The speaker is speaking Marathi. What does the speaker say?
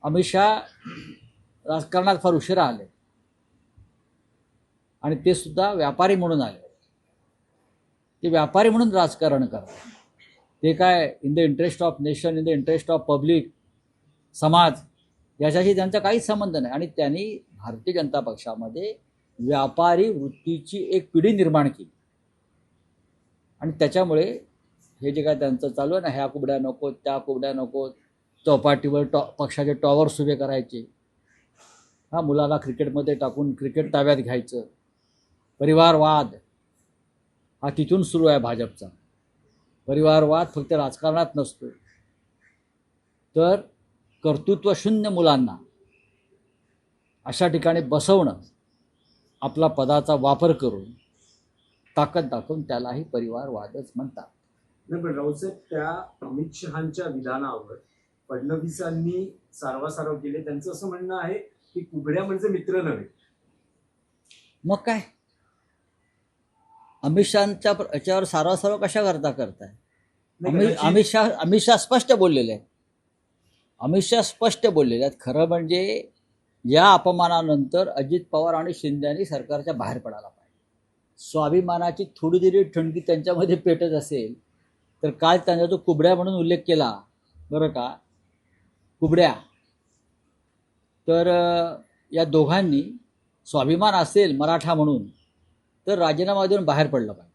अमित शहा राजकारणात फार उशिरा आले आणि ते सुद्धा व्यापारी म्हणून आले. ते व्यापारी म्हणून राजकारण करतात. ते काय in the interest of nation, in the interest of public, समाज याच्याशी त्यांचा काहीच संबंध नाही. आणि त्यांनी भारतीय जनता पक्षामध्ये व्यापारी वृत्तीची एक पिढी निर्माण केली. आणि त्याच्यामुळे हे जे काय त्यांचं चालू आहे ना, ह्या कुबड्या नको त्या कुबड्या नको, चौपाटीवर पक्षाचे टॉवर्स उभे करायचे, मुलाला क्रिकेटमध्ये टाकून क्रिकेट ताब्यात घ्यायचं, परिवारवाद हा तिथून सुरू आहे भाजपचा. परिवारवाद फक्त राजकारणात नसतो, तर कर्तृत्वशून्य मुलांना अशा ठिकाणी बसवणं, आपला पदाचा वापर करून ताकद दाखवून त्यालाही परिवारवादच म्हणतात. नाही, पण राऊसाहेब, त्या अमित शहांच्या विधानावर फडणवीसांनी सारवासारव केले. त्यांचं असं म्हणणं आहे की कुबड्या म्हणजे मित्र नव्हे. मग काय अमित शहांच्या याच्यावर सारवासारव कशा करताय? अमित शहा स्पष्ट बोललेले आहेत. अमित शहा स्पष्ट बोललेले आहेत. खरं म्हणजे या अपमानानंतर अजित पवार आणि शिंदे यांनी सरकारच्या बाहेर पडायला पाहिजे. स्वाभिमानाची थोडी जरी ठणकी त्यांच्यामध्ये पेटत असेल तर काल त्यांचा जो कुबड्या म्हणून उल्लेख केला, बरं का, कुबड्या, तर या दोघांनी स्वाभिमान असेल मराठा म्हणून तर राजीनामा देऊन बाहेर पडलं पाहिजे.